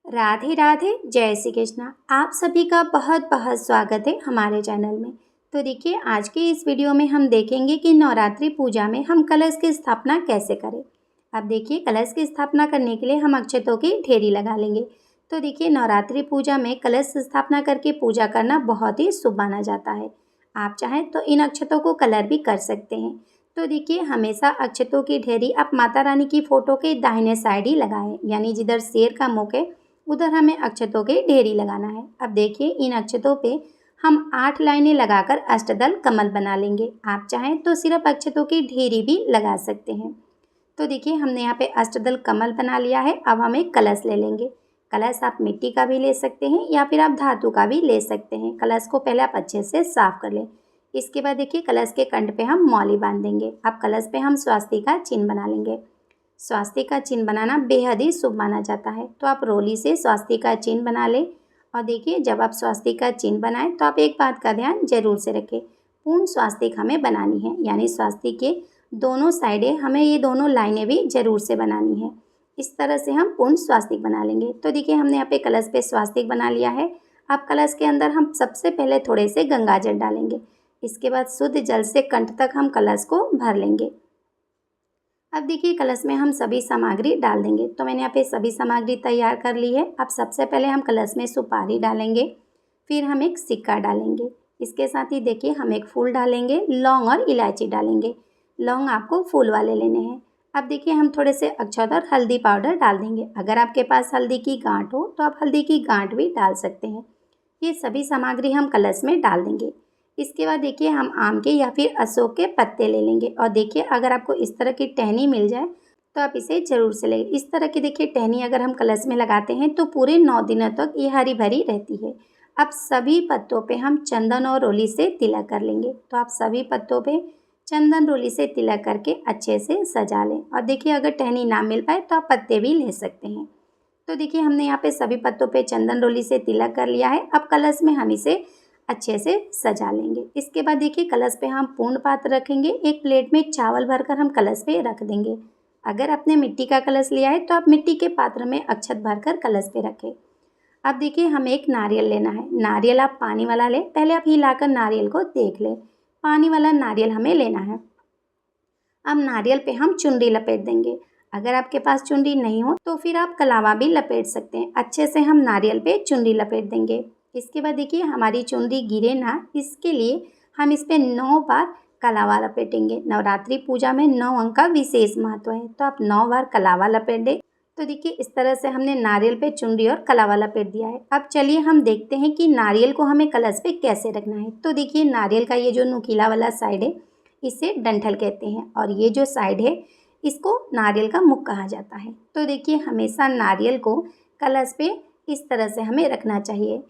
राधे राधे, जय श्री कृष्णा। आप सभी का बहुत बहुत स्वागत है हमारे चैनल में। तो देखिए, आज के इस वीडियो में हम देखेंगे कि नवरात्रि पूजा में हम कलश की स्थापना कैसे करें। अब देखिए, कलश की स्थापना करने के लिए हम अक्षतों की ढेरी लगा लेंगे। तो देखिए, नवरात्रि पूजा में कलश स्थापना करके पूजा करना बहुत ही शुभ माना जाता है। आप चाहें तो इन अक्षतों को कलर भी कर सकते हैं। तो देखिए, हमेशा अक्षतों की ढेरी आप माता रानी की फ़ोटो के दाहिने साइड ही लगाएं, यानी जिधर शेर का मुख है उधर हमें अक्षतों की ढेरी लगाना है। अब देखिए, इन अक्षतों पे हम 8 लाइनें लगाकर अष्टदल कमल बना लेंगे। आप चाहें तो सिर्फ अक्षतों की ढेरी भी लगा सकते हैं। तो देखिए, हमने यहाँ पे अष्टदल कमल बना लिया है। अब हम एक कलश ले लेंगे। कलश आप मिट्टी का भी ले सकते हैं या फिर आप धातु का भी ले सकते हैं। कलश को पहले आप अच्छे से साफ कर लें। इसके बाद देखिए, कलश के कंठ पे हम मौली बांध देंगे। अब कलश पे हम स्वास्तिक का चिन्ह बना लेंगे। स्वास्तिक का चिन्ह बनाना बेहद ही शुभ माना जाता है। तो आप रोली से स्वास्तिक का चिन्ह बना लें। और देखिए, जब आप स्वास्तिक का चिन्ह बनाएं तो आप एक बात का ध्यान जरूर से रखें, पूर्ण स्वास्तिक हमें बनानी है, यानी स्वास्तिक के दोनों साइडें हमें ये दोनों लाइनें भी जरूर से बनानी है। इस तरह से हम पूर्ण स्वास्तिक बना लेंगे। तो देखिए, हमने यहाँ पे कलश पे स्वास्तिक बना लिया है। अब कलश के अंदर हम सबसे पहले थोड़े से गंगा जल डालेंगे। इसके बाद शुद्ध जल से कंठ तक हम कलश को भर लेंगे। अब देखिए, कलश में हम सभी सामग्री डाल देंगे। तो मैंने यहाँ पे सभी सामग्री तैयार कर ली है। अब सबसे पहले हम कलश में सुपारी डालेंगे, फिर हम एक सिक्का डालेंगे। इसके साथ ही देखिए, हम एक फूल डालेंगे, लौंग और इलायची डालेंगे। लौंग आपको फूल वाले लेने हैं। अब देखिए, हम थोड़े से अक्षत और हल्दी पाउडर डाल देंगे। अगर आपके पास हल्दी की गांठ हो तो आप हल्दी की गांठ भी डाल सकते हैं। ये सभी सामग्री हम कलश में डाल देंगे। इसके बाद देखिए, हम आम के या फिर अशोक के पत्ते ले लेंगे। और देखिए, अगर आपको इस तरह की टहनी मिल जाए तो आप इसे ज़रूर से लें। इस तरह की देखिए टहनी अगर हम कलश में लगाते हैं तो पूरे 9 दिनों तक ये हरी भरी रहती है। अब सभी पत्तों पे हम चंदन और रोली से तिलक कर लेंगे। तो आप सभी पत्तों पे चंदन रोली से तिलक करके अच्छे से सजा लें। और देखिए, अगर टहनी ना मिल पाए तो आप पत्ते भी ले सकते हैं। तो देखिए, हमने यहाँ पे सभी पत्तों पे चंदन रोली से तिलक कर लिया है। अब कलश में हम इसे अच्छे से सजा लेंगे। इसके बाद देखिए, कलश पे हम पूर्ण पात्र रखेंगे। एक प्लेट में चावल भरकर हम कलश पे रख देंगे। अगर आपने मिट्टी का कलश लिया है तो आप मिट्टी के पात्र में अक्षत भरकर कलश पे रखें। अब देखिए, हमें एक नारियल लेना है। नारियल आप पानी वाला लें। पहले आप हिलाकर नारियल को देख लें। पानी वाला नारियल हमें लेना है। अब नारियल पे हम चुनरी लपेट देंगे। अगर आपके पास चुनरी नहीं हो तो फिर आप कलावा भी लपेट सकते हैं। अच्छे से हम नारियल पे चुनरी लपेट देंगे। इसके बाद देखिए, हमारी चुनरी गिरे ना, इसके लिए हम इस पे 9 बार कलावा लपेटेंगे। नवरात्रि पूजा में 9 अंक का विशेष महत्व है, तो आप 9 बार कलावा लपेट दें। तो देखिए, इस तरह से हमने नारियल पे चुनरी और कलावा लपेट दिया है। अब चलिए हम देखते हैं कि नारियल को हमें कलश पे कैसे रखना है। तो देखिए, नारियल का ये जो नुकीला वाला साइड है इसे डंठल कहते हैं, और ये जो साइड है इसको नारियल का मुख कहा जाता है। तो देखिए, हमेशा नारियल को कलश पे इस तरह से हमें रखना चाहिए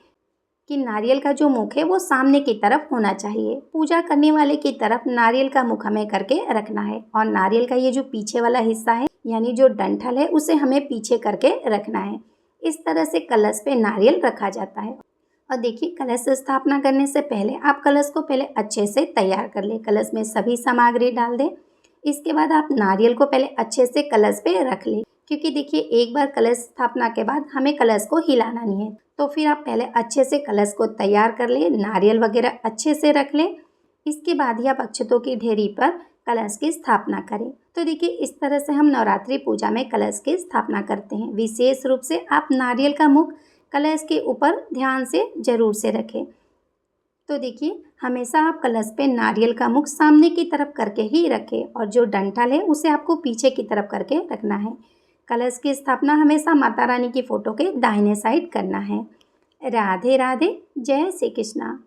कि नारियल का जो मुख है वो सामने की तरफ होना चाहिए। पूजा करने वाले की तरफ नारियल का मुख हमें करके रखना है। और नारियल का ये जो पीछे वाला हिस्सा है, यानी जो डंठल है, उसे हमें पीछे करके रखना है। इस तरह से कलश पे नारियल रखा जाता है। और देखिए, कलश स्थापना करने से पहले आप कलश को पहले अच्छे से तैयार कर लें। कलश में सभी सामग्री डाल दें। इसके बाद आप नारियल को पहले अच्छे से कलश पे रख लें, क्योंकि देखिए, एक बार कलश स्थापना के बाद हमें कलश को हिलाना नहीं है। तो फिर आप पहले अच्छे से कलश को तैयार कर लें, नारियल वगैरह अच्छे से रख लें। इसके बाद ही आप अक्षतों की ढेरी पर कलश की स्थापना करें। तो देखिए, इस तरह से हम नवरात्रि पूजा में कलश की स्थापना करते हैं। विशेष रूप से आप नारियल का मुख कलश के ऊपर ध्यान से जरूर से रखें। तो देखिए, हमेशा आप कलश पे नारियल का मुख सामने की तरफ करके ही रखें, और जो डंठल है उसे आपको पीछे की तरफ करके रखना है। कलश की स्थापना हमेशा माता रानी की फ़ोटो के दाहिने साइड करना है। राधे राधे, जय श्री कृष्णा।